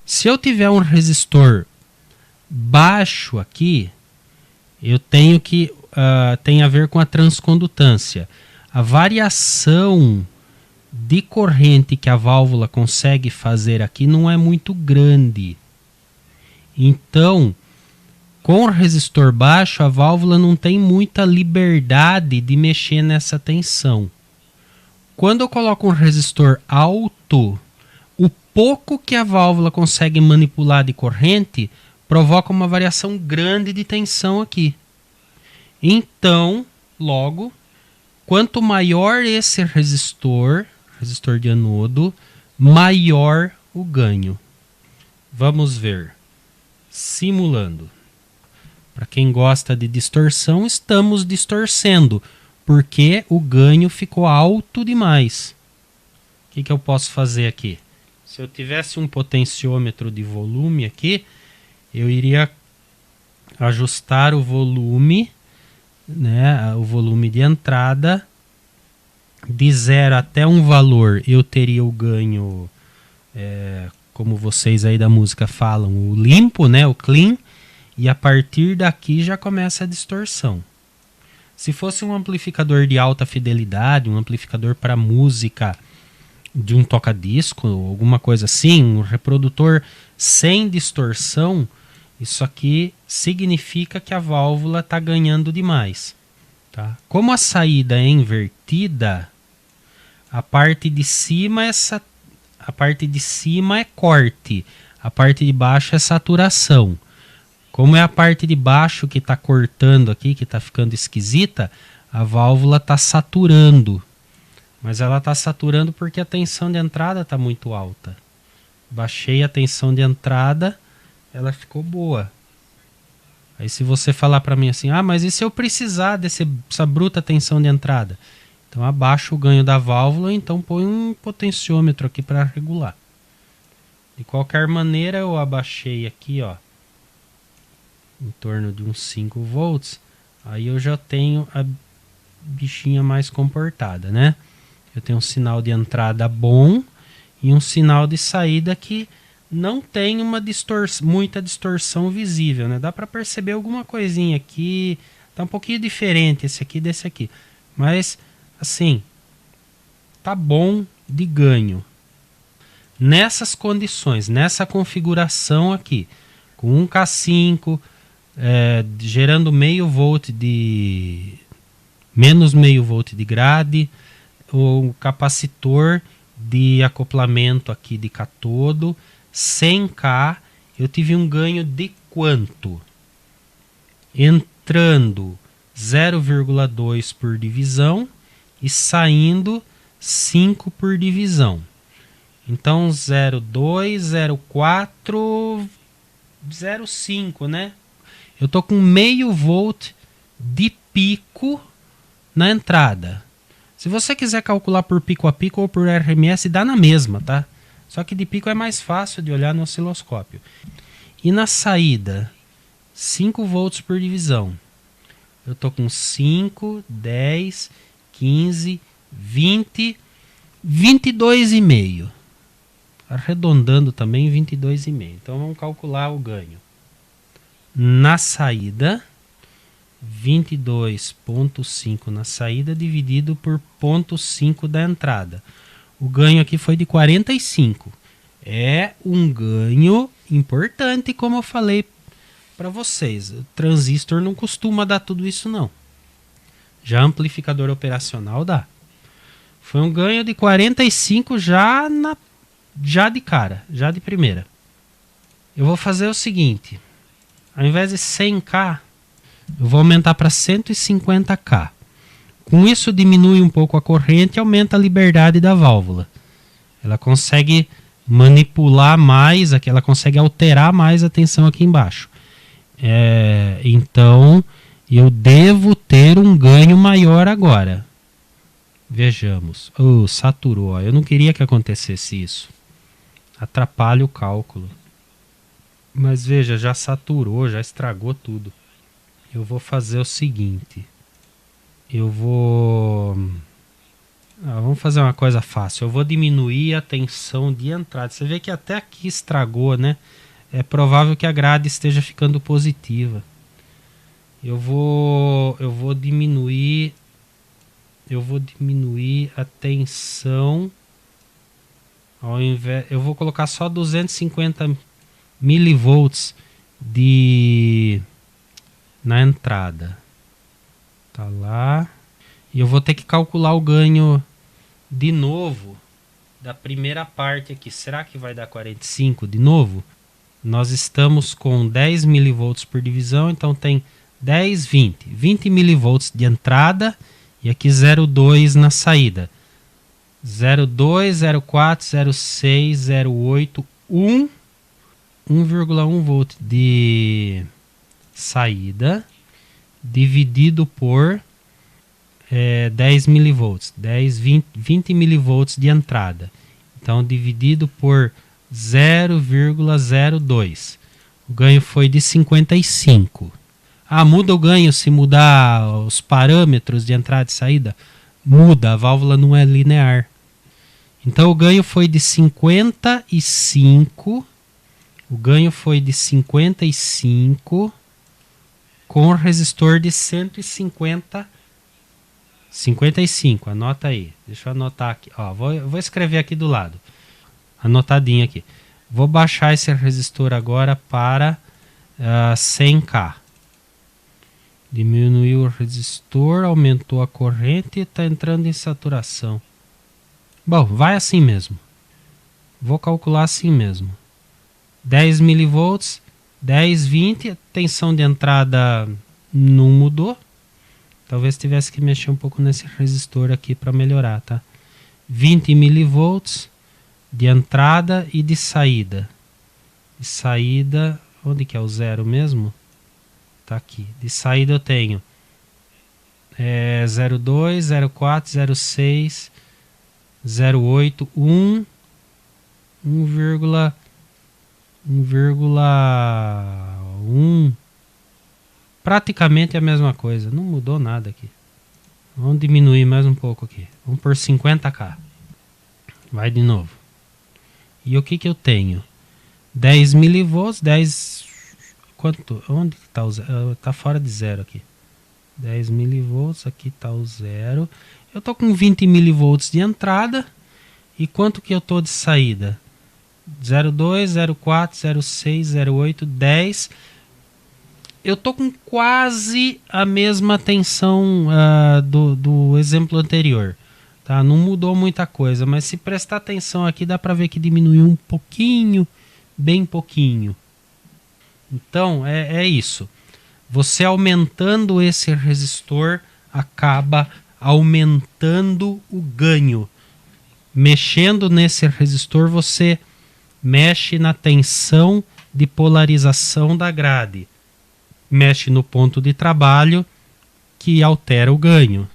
Se eu tiver um resistor baixo aqui, eu tenho que tem a ver com a transcondutância. A variação de corrente que a válvula consegue fazer aqui não é muito grande. Então, com o resistor baixo, a válvula não tem muita liberdade de mexer nessa tensão. Quando eu coloco um resistor alto, o pouco que a válvula consegue manipular de corrente provoca uma variação grande de tensão aqui. Então, logo, quanto maior esse resistor de anodo, maior o ganho. Vamos ver. Simulando. Para quem gosta de distorção, estamos distorcendo, porque o ganho ficou alto demais. O que eu posso fazer aqui? Se eu tivesse um potenciômetro de volume aqui, eu iria ajustar o volume, né, o volume de entrada. De 0 até um valor, eu teria o ganho, como vocês aí da música falam, o limpo, né, o clean. E a partir daqui já começa a distorção. Se fosse um amplificador de alta fidelidade, um amplificador para música de um toca-disco, alguma coisa assim, um reprodutor sem distorção, isso aqui significa que a válvula está ganhando demais. Tá? Como a saída é invertida, a parte de cima é corte, a parte de baixo é saturação. Como é a parte de baixo que está cortando aqui, que está ficando esquisita, a válvula está saturando. Mas ela está saturando porque a tensão de entrada está muito alta. Baixei a tensão de entrada, ela ficou boa. Aí se você falar para mim assim, mas e se eu precisar dessa bruta tensão de entrada? Então abaixa o ganho da válvula, então põe um potenciômetro aqui para regular. De qualquer maneira, eu abaixei aqui, ó, em torno de uns 5 volts, aí eu já tenho a bichinha mais comportada, né? Eu tenho um sinal de entrada bom e um sinal de saída que não tem muita distorção visível, né? Dá para perceber alguma coisinha aqui, tá um pouquinho diferente esse aqui desse aqui, mas assim, tá bom de ganho. Nessas condições, nessa configuração aqui, com 1K5, gerando menos meio volt de grade, o capacitor de acoplamento aqui de catodo, 100K, eu tive um ganho de quanto? Entrando 0,2 por divisão e saindo 5 por divisão. Então 0,2, 0,4, 0,5, né? Eu tô com meio volt de pico na entrada. Se você quiser calcular por pico a pico ou por RMS, dá na mesma, tá? Só que de pico é mais fácil de olhar no osciloscópio. E na saída, 5 volts por divisão. Eu tô com 5, 10, 15, 20, 22,5. Arredondando também 22,5. Então vamos calcular o ganho. Na saída, 22,5 na saída dividido por 0,5 da entrada. O ganho aqui foi de 45. É um ganho importante, como eu falei para vocês. O transistor não costuma dar tudo isso, não. Já amplificador operacional dá. Foi um ganho de 45 já de cara, já de primeira. Eu vou fazer o seguinte. Ao invés de 100K, eu vou aumentar para 150K. Com isso diminui um pouco a corrente e aumenta a liberdade da válvula. Ela consegue manipular mais, ela consegue alterar mais a tensão aqui embaixo. Então eu devo ter um ganho maior agora. Vejamos. Saturou. Eu não queria que acontecesse isso. Atrapalha o cálculo. Mas veja, já saturou, já estragou tudo. Eu vou fazer o seguinte. Eu vou Vamos fazer uma coisa fácil. Eu vou diminuir a tensão de entrada. Você vê que até aqui estragou, né? É provável que a grade esteja ficando positiva. Eu vou diminuir a tensão. Ao invés, eu vou colocar só 250 milivolts na entrada. Tá lá. E eu vou ter que calcular o ganho de novo da primeira parte aqui. Será que vai dar 45 de novo? Nós estamos com 10 milivolts por divisão, então tem 10, 20. 20 milivolts de entrada e aqui 0,2 na saída. 0,2, 0,4, 0,6, 0,8, 1. 1,1 volt de saída dividido por 10 milivolts, 20 milivolts de entrada. Então, dividido por 0,02. O ganho foi de 55. Muda o ganho se mudar os parâmetros de entrada e saída? Muda, a válvula não é linear. Então, o ganho foi de 55. O ganho foi de 55 com o resistor de 150. 55, anota aí. Deixa eu anotar aqui. Vou escrever aqui do lado. Anotadinho aqui. Vou baixar esse resistor agora para 100K. Diminuiu o resistor, aumentou a corrente e está entrando em saturação. Bom, vai assim mesmo. Vou calcular assim mesmo. 10 milivolts, 10, 20. A tensão de entrada não mudou. Talvez tivesse que mexer um pouco nesse resistor aqui para melhorar, tá? 20 milivolts de entrada e de saída. De saída, onde que é o zero mesmo? Tá aqui. De saída eu tenho 0,2, 0,4, 0,6, 0,8, 1, 1,1. Praticamente a mesma coisa. Não mudou nada aqui. Vamos diminuir mais um pouco aqui. Vamos por 50K. Vai de novo. E o que eu tenho? 10 milivolts, 10... Quanto? Onde está o zero? Está fora de zero aqui. 10 milivolts, aqui está o zero. Eu estou com 20 milivolts de entrada. E quanto que eu estou de saída? 0,2, 0,4, 0,6, 0,8, 10. Eu estou com quase a mesma tensão do exemplo anterior. Tá? Não mudou muita coisa, mas se prestar atenção aqui, dá para ver que diminuiu um pouquinho, bem pouquinho. Então, é isso. Você aumentando esse resistor, acaba aumentando o ganho. Mexendo nesse resistor, você mexe na tensão de polarização da grade. Mexe no ponto de trabalho, que altera o ganho.